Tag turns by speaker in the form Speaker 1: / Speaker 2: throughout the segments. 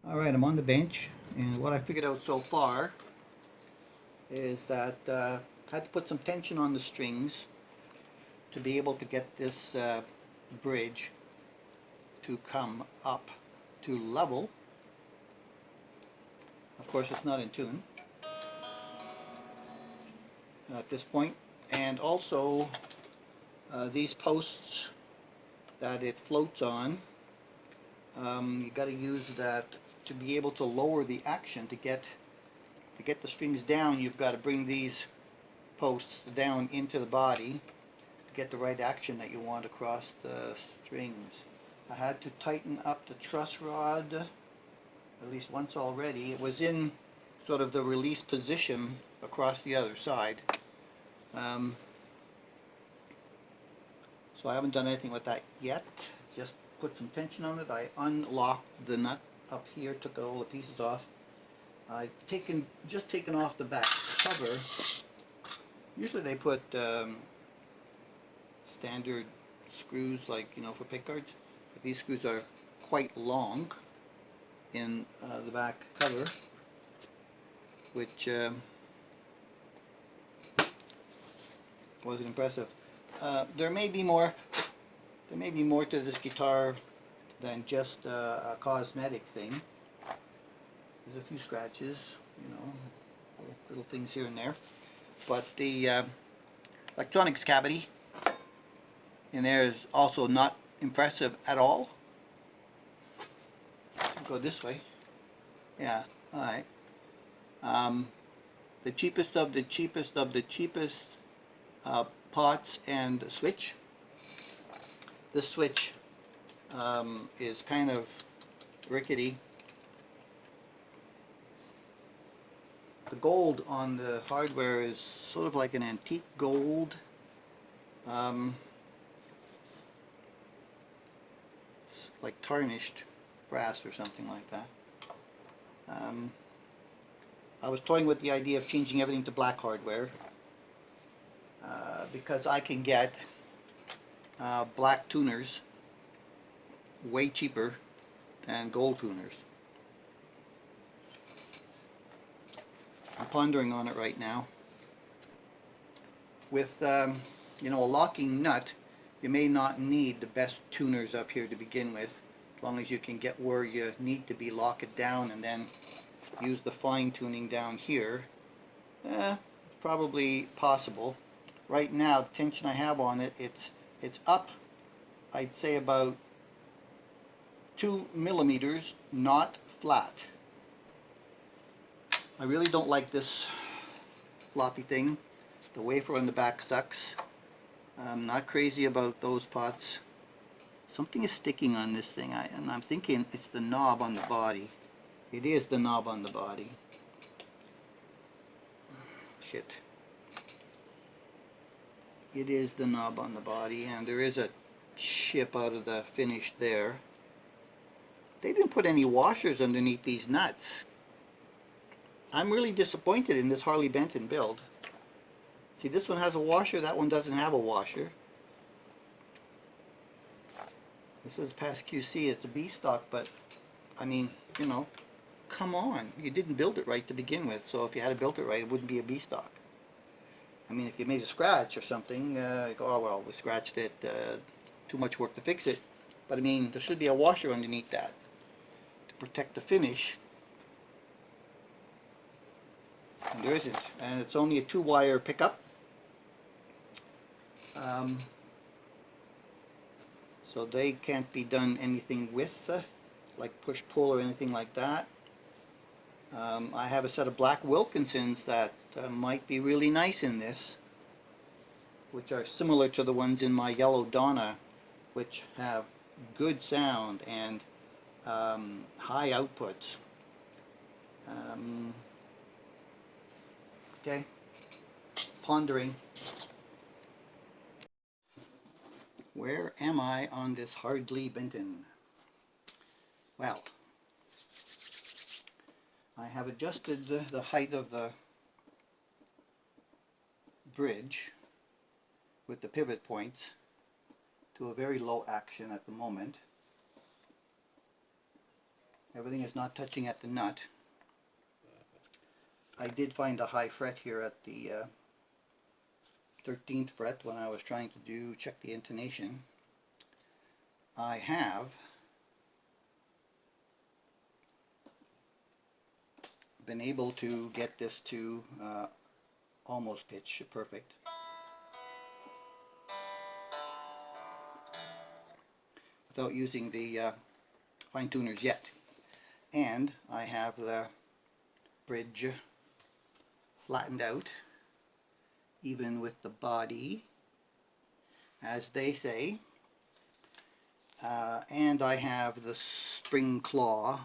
Speaker 1: Alright, I'm on the bench, and what I figured out so far is that I had to put some tension on the strings to be able to get this bridge to come up to level. Of course, it's not in tune at this point. And also, these posts that it floats on, you got to use that to be able to lower the action. To get the strings down, you've got to bring these posts down into the body to get the right action that you want across the strings. I had to tighten up the truss rod at least once already. It was in sort of the release position across the other side. So I haven't done anything with that yet. Just put some tension on it. I unlocked the nut up here, took all the pieces off. I've just taken off the back cover. Usually they put standard screws, like, you know, for pick guards. But these screws are quite long in the back cover, which wasn't impressive. There may be more to this guitar than just a cosmetic thing. There's a few scratches, you know, little things here and there, but the electronics cavity in there is also not impressive at all. Go this way. Yeah, alright. The cheapest of the cheapest of the cheapest pots and switch. This switch is kind of rickety. The gold on the hardware is sort of like an antique gold. It's like tarnished brass or something like that. I was toying with the idea of changing everything to black hardware because I can get black tuners way cheaper than gold tuners. I'm pondering on it right now. With you know, a locking nut, you may not need the best tuners up here to begin with, as long as you can get where you need to be, lock it down, and then use the fine tuning down here. It's probably possible. Right now, the tension I have on it, it's up, I'd say about 2 millimeters, not flat. I really don't like this floppy thing. The wafer on the back sucks. I'm not crazy about those pots. Something is sticking on this thing, and I'm thinking it's the knob on the body. It is the knob on the body. Shit. It is the knob on the body, and there is a chip out of the finish there. They didn't put any washers underneath these nuts. I'm really disappointed in this Harley Benton build. See, this one has a washer, that one doesn't have a washer. This is past QC, it's a B stock, but I mean, you know, come on. You didn't build it right to begin with, so if you had built it right, it wouldn't be a B stock. I mean, if you made a scratch or something, you go, oh well, we scratched it, too much work to fix it. But I mean, there should be a washer underneath that to protect the finish. And there isn't, and it's only a 2-wire pickup. So they can't be done anything with, like push-pull or anything like that. I have a set of black Wilkinsons that might be really nice in this, which are similar to the ones in my yellow Donna, which have good sound and high outputs. Okay, pondering. Where am I on this Harley Benton? Well, I have adjusted the height of the bridge with the pivot points to a very low action at the moment. Everything is not touching at the nut. I did find a high fret here at the 13th fret when I was trying to check the intonation. I have been able to get this to almost pitch perfect. Without using the fine tuners yet. And I have the bridge flattened out, even with the body, as they say. And I have the spring claw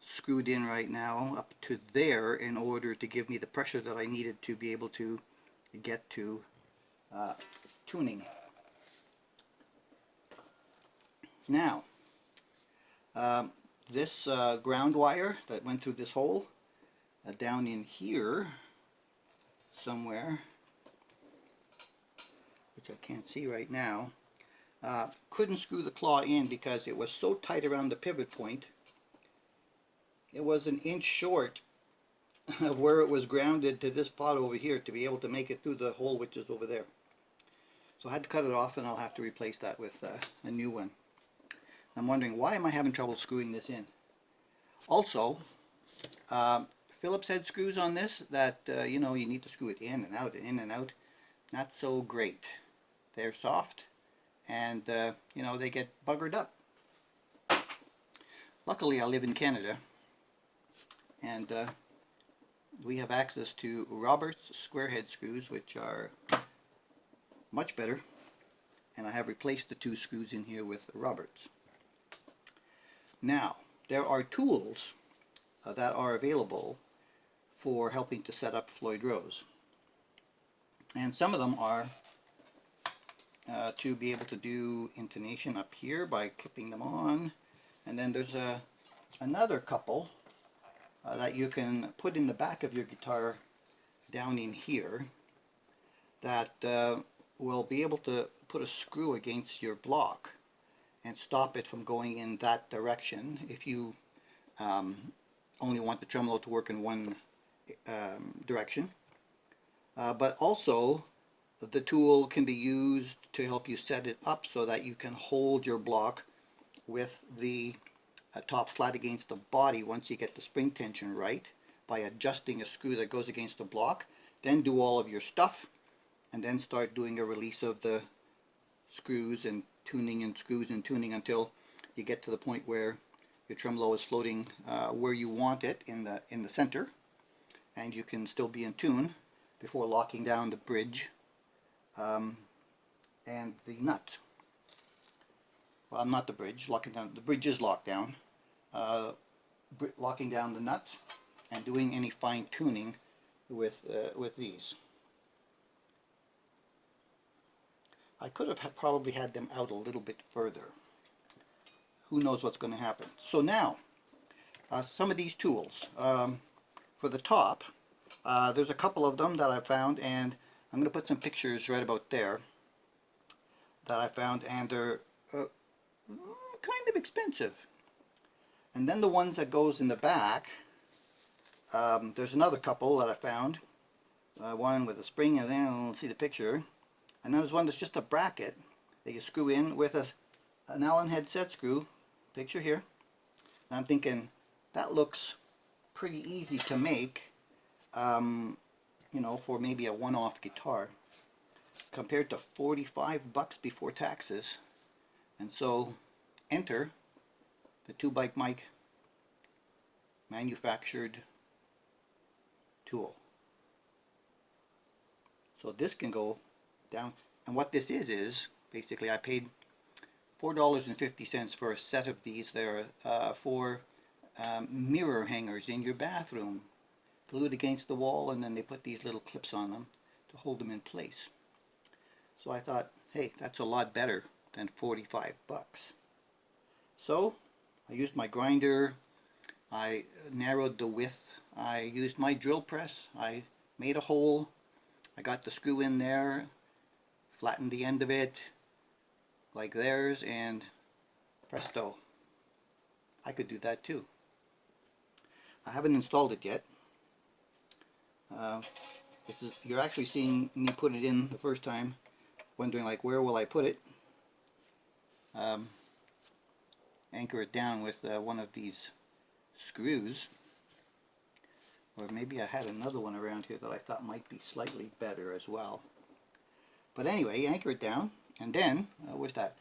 Speaker 1: screwed in right now up to there in order to give me the pressure that I needed to be able to get to tuning. Now, this ground wire that went through this hole, down in here somewhere, which I can't see right now, couldn't screw the claw in because it was so tight around the pivot point. It was an inch short of where it was grounded to this pot over here to be able to make it through the hole which is over there. So I had to cut it off, and I'll have to replace that with a new one. I'm wondering, why am I having trouble screwing this in? Also, Phillips head screws on this that, you know, you need to screw it in and out and in and out. Not so great. They're soft, and, you know, they get buggered up. Luckily, I live in Canada, and we have access to Roberts square head screws, which are much better, and I have replaced the 2 screws in here with Roberts. Now, there are tools that are available for helping to set up Floyd Rose, and some of them are to be able to do intonation up here by clipping them on, and then there's another couple that you can put in the back of your guitar down in here that will be able to put a screw against your block and stop it from going in that direction if you only want the tremolo to work in one direction. But also, the tool can be used to help you set it up so that you can hold your block with the top flat against the body once you get the spring tension right by adjusting a screw that goes against the block. Then do all of your stuff, and then start doing a release of the screws and tuning and screws and tuning until you get to the point where your tremolo is floating where you want it in the center, and you can still be in tune before locking down the bridge and the nut. Well, not the bridge. Locking down the bridge is locked down. Locking down the nuts and doing any fine tuning with these. I could have probably had them out a little bit further. Who knows what's going to happen? So now, some of these tools. For the top, there's a couple of them that I found, and I'm going to put some pictures right about there that I found, and they're kind of expensive. And then the ones that goes in the back, there's another couple that I found. One with a spring, and then I'll see the picture. And then there's one that's just a bracket that you screw in with an Allen head set screw. Picture here. And I'm thinking, that looks pretty easy to make, you know, for maybe a one-off guitar, compared to 45 bucks before taxes. And so, enter the 2-Bike Mike manufactured tool. So this can go down, and what this is basically, I paid $4.50 for a set of these. They're for mirror hangers in your bathroom, glued against the wall, and then they put these little clips on them to hold them in place. So I thought, hey, that's a lot better than 45 bucks. So I used my grinder, I narrowed the width, I used my drill press, I made a hole, I got the screw in there, flattened the end of it like theirs, and presto, I could do that too. I haven't installed it yet. You're actually seeing me put it in the first time, wondering like, where will I put it? Anchor it down with one of these screws, or maybe I had another one around here that I thought might be slightly better as well. But anyway, anchor it down, and then where's that?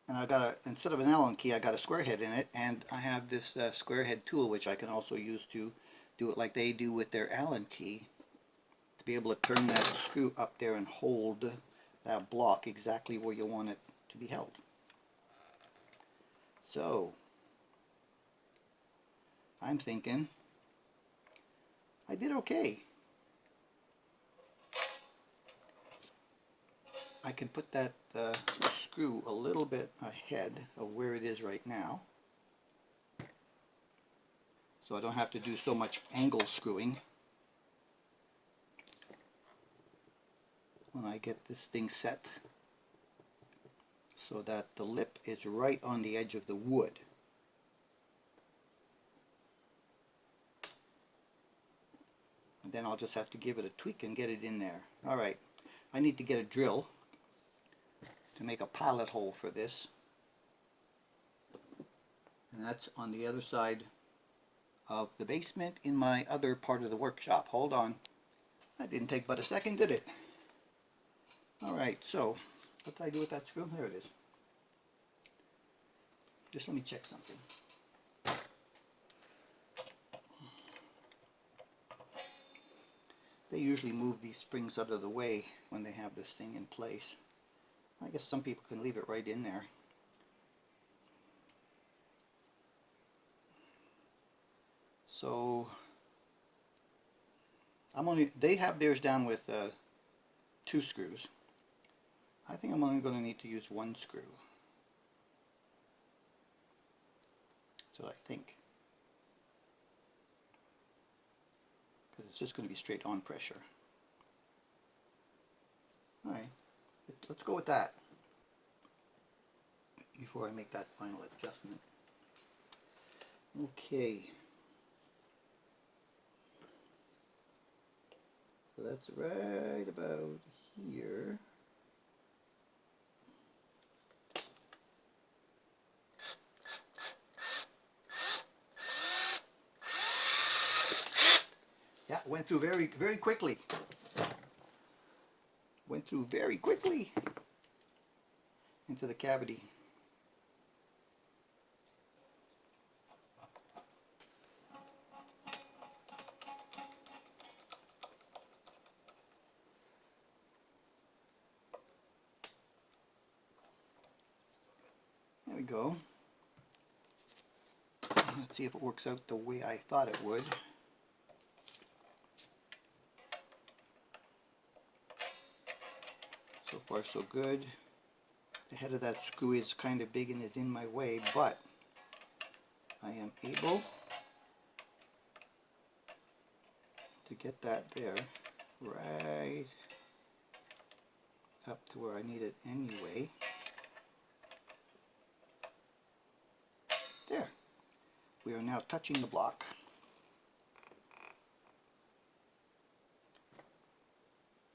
Speaker 1: And I got instead of an Allen key, I got a square head in it, and I have this square head tool, which I can also use to do it like they do with their Allen key, to be able to turn that screw up there and hold that block exactly where you want it to be held. So I'm thinking I did okay. I can put that screw a little bit ahead of where it is right now, so I don't have to do so much angle screwing when I get this thing set, so that the lip is right on the edge of the wood. And then I'll just have to give it a tweak and get it in there. Alright, I need to get a drill to make a pilot hole for this. And that's on the other side of the basement in my other part of the workshop. Hold on. That didn't take but a second, did it? Alright, so what did I do with that screw? There it is. Just let me check something. They usually move these springs out of the way when they have this thing in place. I guess some people can leave it right in there. So they have theirs down with 2 screws. I think I'm only going to need to use 1 screw. So I think. Because it's just going to be straight on pressure. Alright, let's go with that before I make that final adjustment. Okay. So that's right about here. Yeah, went through very, very quickly. Went through very quickly into the cavity. There we go. Let's see if it works out the way I thought it would. So far so good. The head of that screw is kind of big and is in my way, but I am able to get that there right up to where I need it anyway. There. We are now touching the block.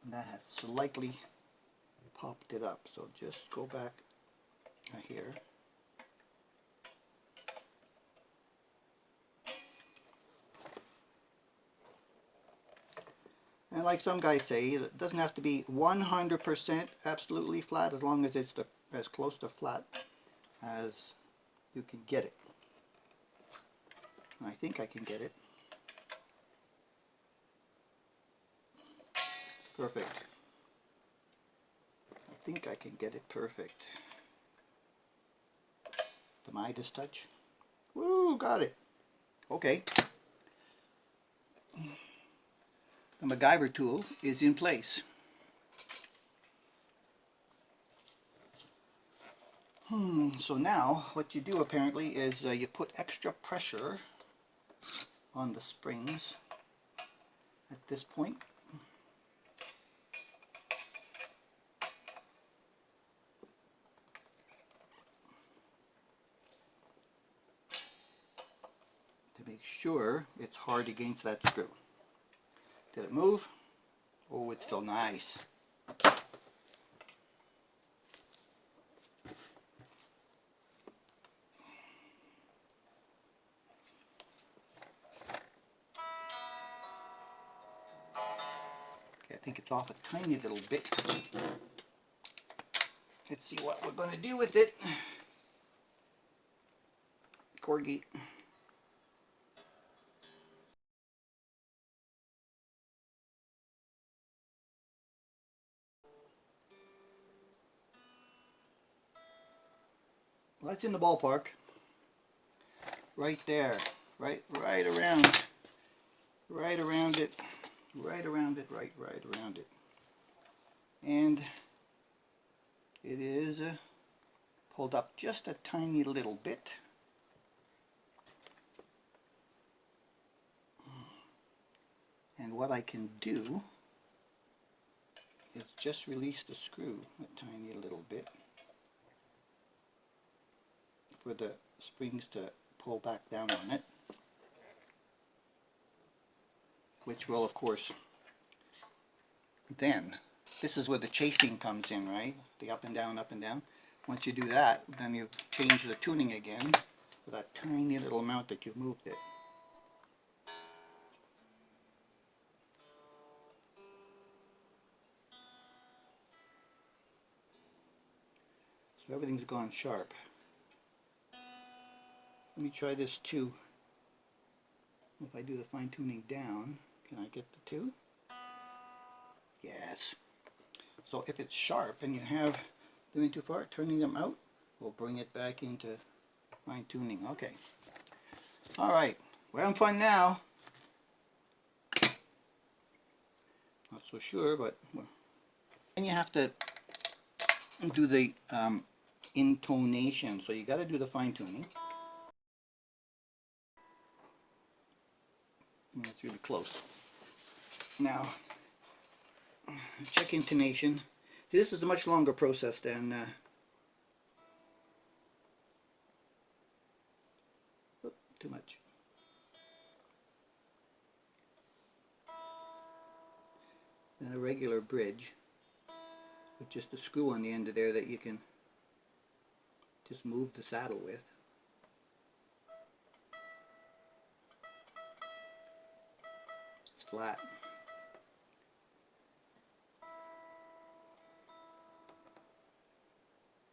Speaker 1: And that has slightly popped it up, so just go back here. And like some guys say, it doesn't have to be 100% absolutely flat, as long as it's as close to flat as you can get it. I think I can get it. Perfect. I think I can get it perfect. The Midas touch. Woo, got it. Okay. The MacGyver tool is in place. So now what you do apparently is you put extra pressure on the springs at this point. To make sure it's hard against that screw. Did it move? Oh, it's still nice. Okay, I think it's off a tiny little bit. Let's see what we're going to do with it. Corgi. Well, that's in the ballpark. Right there. Right around it. Right around it. Right around it. And it is pulled up just a tiny little bit. And what I can do is just release the screw a tiny little bit for the springs to pull back down on it, which will, of course, then, this is where the chasing comes in, right? The up and down, up and down. Once you do that, then you've changed the tuning again for that tiny little amount that you've moved it. So everything's gone sharp. Let me try this too. If I do the fine tuning down, can I get the two? Yes. So if it's sharp and you have doing too far, turning them out will bring it back into fine tuning. Okay. All right. We're having fun now. Not so sure, but then you have to do the intonation. So you got to do the fine tuning. That's really close. Now, check intonation. See, this is a much longer process than too much. Than a regular bridge with just a screw on the end of there that you can just move the saddle with. It's flat.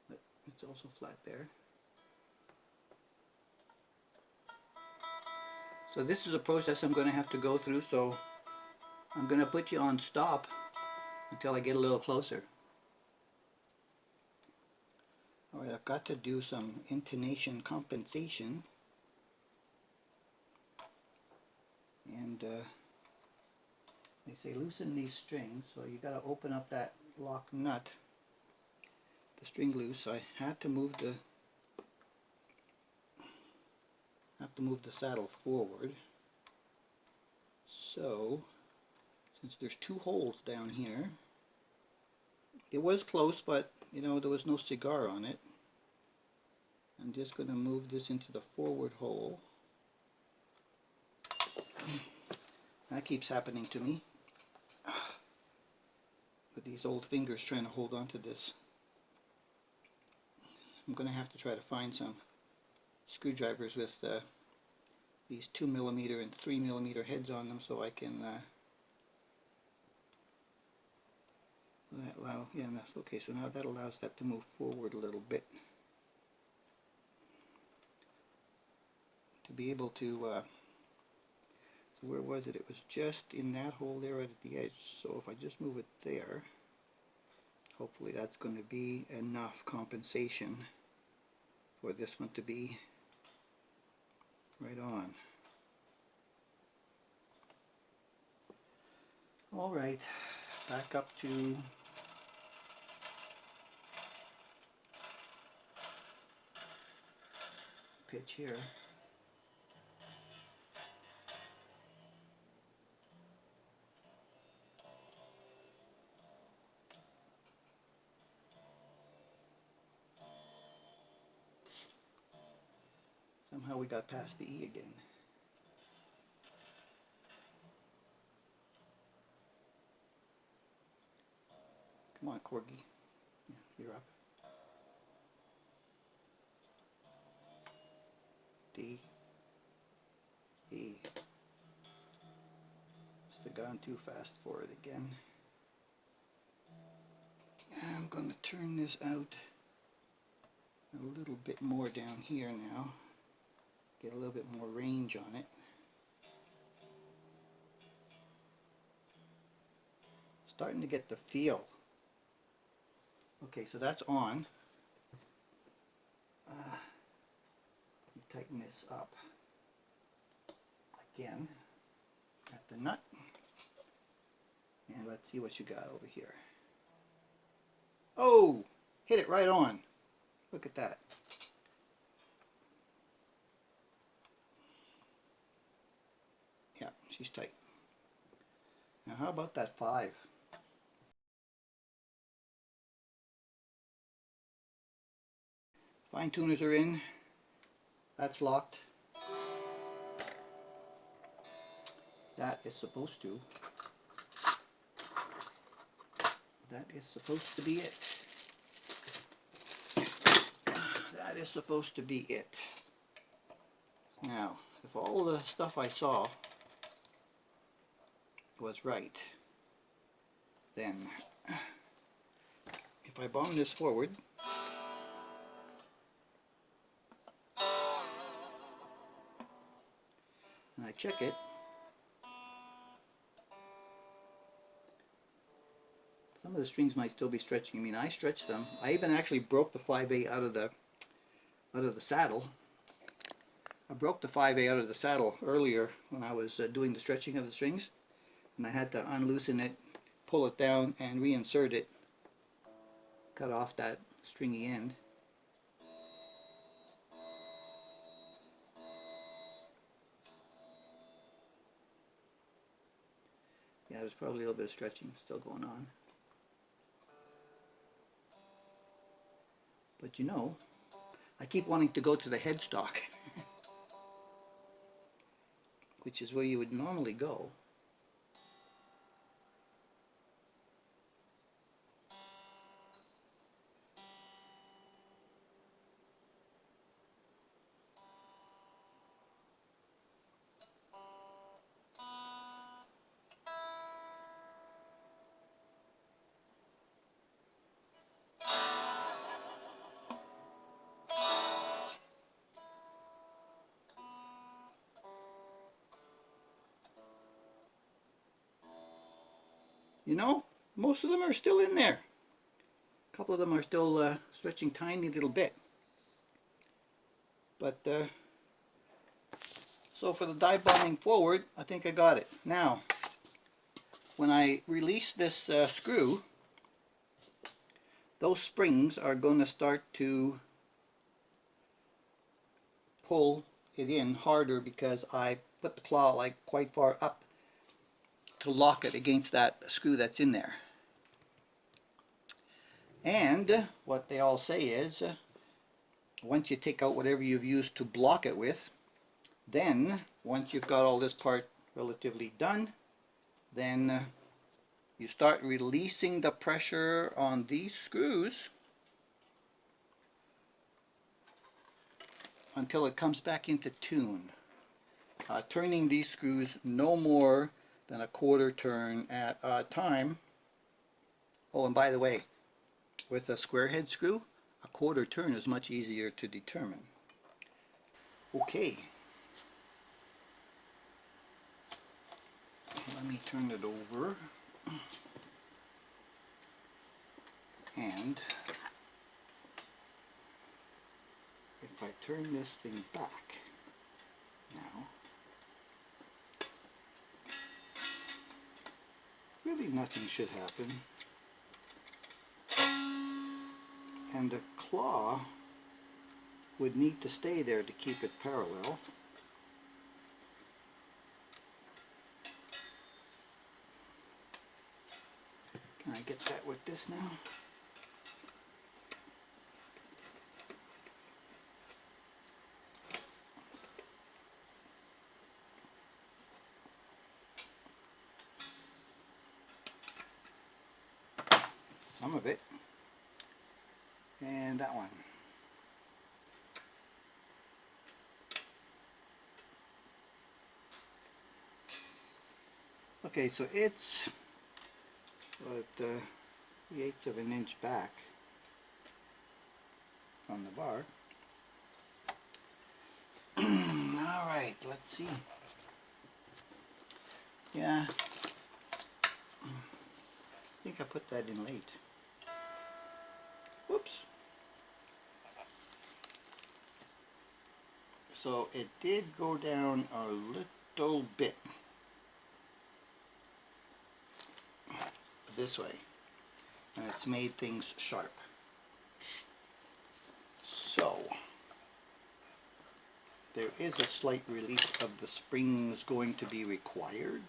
Speaker 1: But it's also flat there. So this is a process I'm going to have to go through, so I'm going to put you on stop until I get a little closer. Alright, I've got to do some intonation compensation. And they say loosen these strings, so you got to open up that lock nut, the string loose. So I had to move the saddle forward. So since there's two holes down here, it was close, but you know, there was no cigar on it. I'm just going to move this into the forward hole. That keeps happening to me with these old fingers trying to hold on to this. I'm going to have to try to find some screwdrivers with these 2mm and 3mm heads on them, so I can that's okay. So now that allows that to move forward a little bit, to be able to so where was it? It was just in that hole there right at the edge. So if I just move it there, hopefully that's going to be enough compensation for this one to be right on. Alright, back up to pitch here. Somehow we got past the E again. Come on, Corgi. Yeah, you're up. D. E. Must have gone too fast for it again. I'm going to turn this out a little bit more down here now. Get a little bit more range on it. Starting to get the feel. Okay, so that's on. Tighten this up again at the nut. And let's see what you got over here. Oh! Hit it right on. Look at that. Yeah, she's tight. Now how about that 5? Fine tuners are in. That's locked. That is supposed to. That is supposed to be it. That is supposed to be it. Now, if all the stuff I saw was right, then if I bomb this forward, and I check it, some of the strings might still be stretching. I mean, I stretched them. I even actually broke the 5A out of the saddle. I broke the 5A out of the saddle earlier when I was doing the stretching of the strings, and I had to unloosen it, pull it down, and reinsert it. Cut off that stringy end. Yeah, there's probably a little bit of stretching still going on. But you know, I keep wanting to go to the headstock, which is where you would normally go. You know, most of them are still in there. A couple of them are still stretching tiny little bit. But, so for the dive bombing forward, I think I got it. Now, when I release this screw, those springs are going to start to pull it in harder because I put the claw like quite far up to lock it against that screw that's in there. And what they all say is, once you take out whatever you've used to block it with, then once you've got all this part relatively done, then you start releasing the pressure on these screws until it comes back into tune. Turning these screws no more than a quarter turn at a time. Oh, and by the way, with a square head screw, a quarter turn is much easier to determine. Okay. Let me turn it over. And if I turn this thing back now, really nothing should happen. And the claw would need to stay there to keep it parallel. Can I get that with this now? some of it, and that one. Okay, so it's about 3/8 of an inch back from the bar. Alright, let's see. Yeah, I think I put that in late. Whoops. So it did go down a little bit this way, and it's made things sharp. So there is a slight release of the springs going to be required.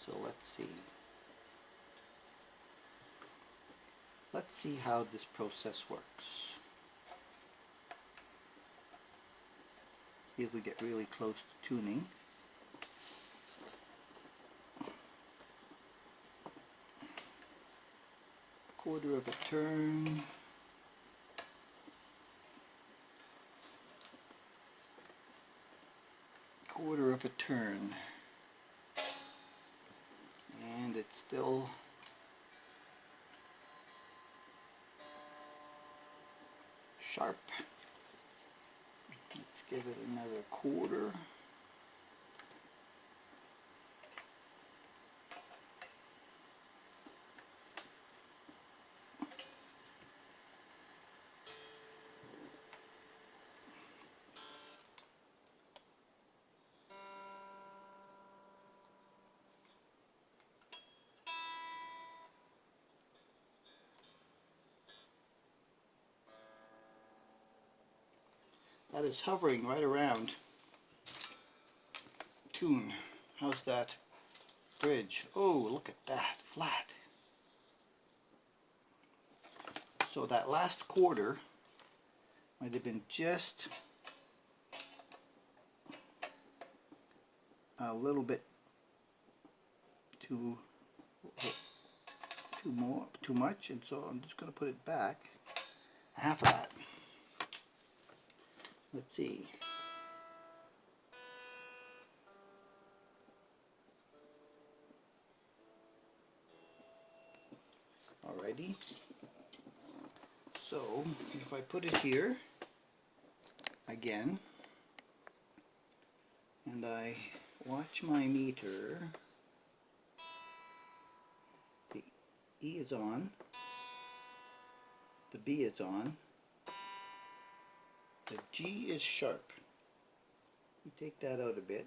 Speaker 1: So let's see. Let's see how this process works. See if we get really close to tuning. Quarter of a turn. Quarter of a turn. And it's still sharp. Let's give it another quarter. That is hovering right around tune. How's that bridge? Oh, look at that, flat. So that last quarter might have been just a little bit too much, and so I'm just going to put it back half of that. Let's see. Alrighty. So if I put it here again and I watch my meter, the E is on, the B is on, the G is sharp. You take that out a bit.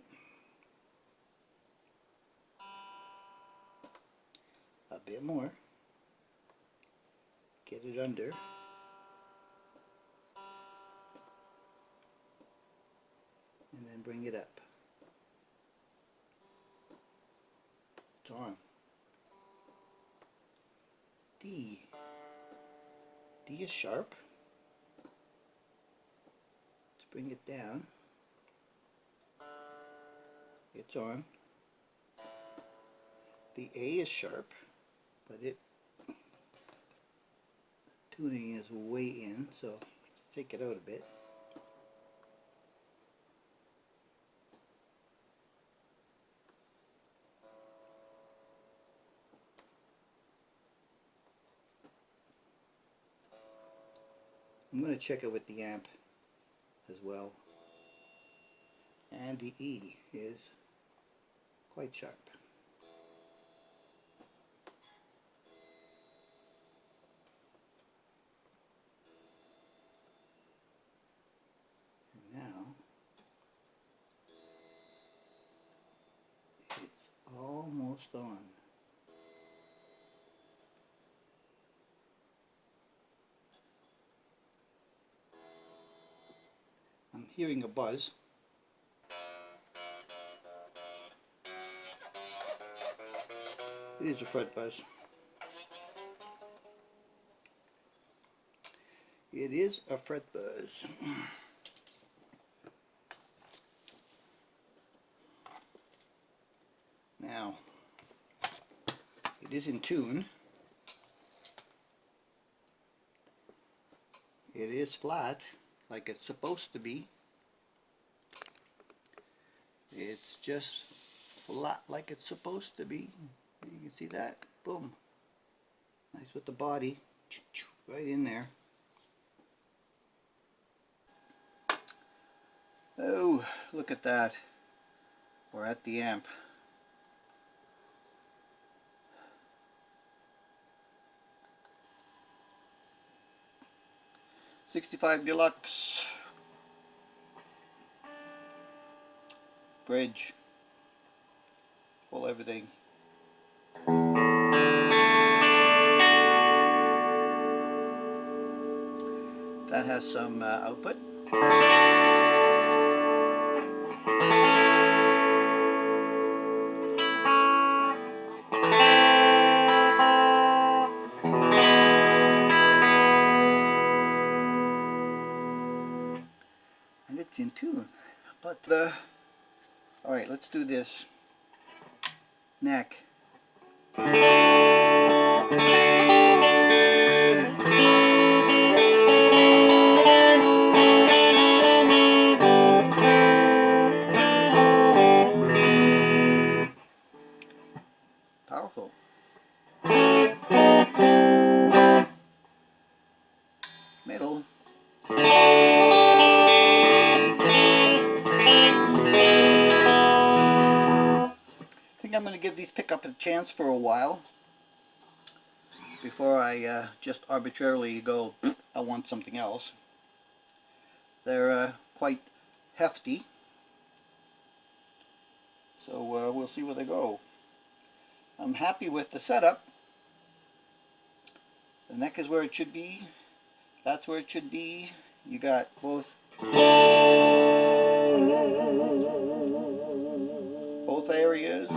Speaker 1: A bit more. Get it under. And then bring it up. It's on. D. D is sharp. Let's bring it down. It's on. The A is sharp, but tuning is way in, so let's take it out a bit. I'm going to check it with the amp as well. And the E is quite sharp. And now it's almost on. I'm hearing a buzz. It is a fret buzz. It is a fret buzz. Now, it is in tune. It is flat, like it's supposed to be. It's just flat like it's supposed to be. You can see that. Boom. Nice with the body. Right in there. Oh, look at that. We're at the amp. '65 Deluxe. Bridge. Full everything. That has some output. And it's in tune. But alright, let's do this. Neck. Powerful. Middle. I think I'm going to give these pickups a chance for a while before I just arbitrarily go, I want something else. They're quite hefty, so we'll see where they go. I'm happy with the setup. The neck is where it should be. That's where it should be. You got both areas.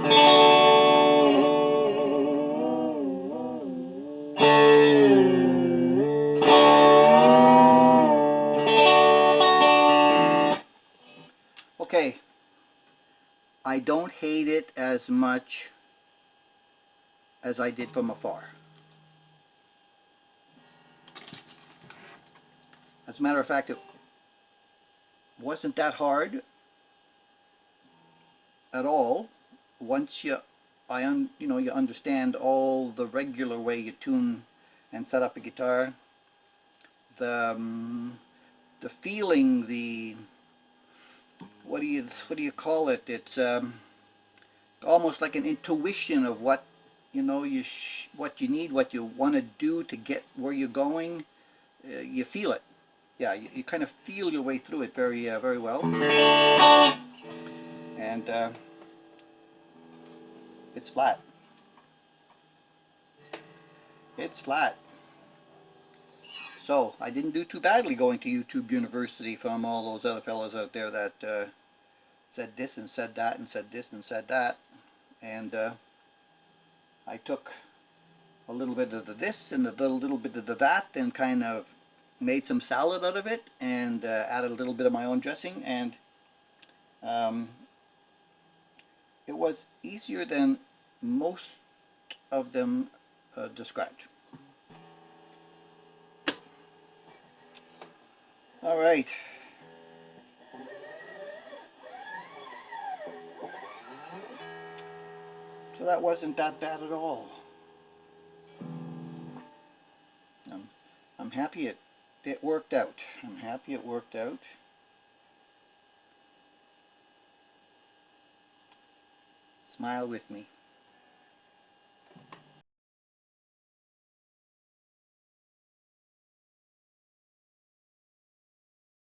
Speaker 1: Okay, I don't hate it as much as I did from afar. As a matter of fact, it wasn't that hard at all once you understand all the regular way you tune and set up a guitar. The feeling, the what do you call it? It's almost like an intuition of what what you need, what you want to do to get where you're going. You feel it. Yeah, you kind of feel your way through it very very well. And it's flat. It's flat. So I didn't do too badly going to YouTube University from all those other fellows out there that said this and said that and said this and said that. And I took a little bit of the this and a little bit of the that and kind of made some salad out of it and added a little bit of my own dressing, and it was easier than most of them described. All right. So that wasn't that bad at all. I'm happy it worked out. I'm happy it worked out. Smile with me.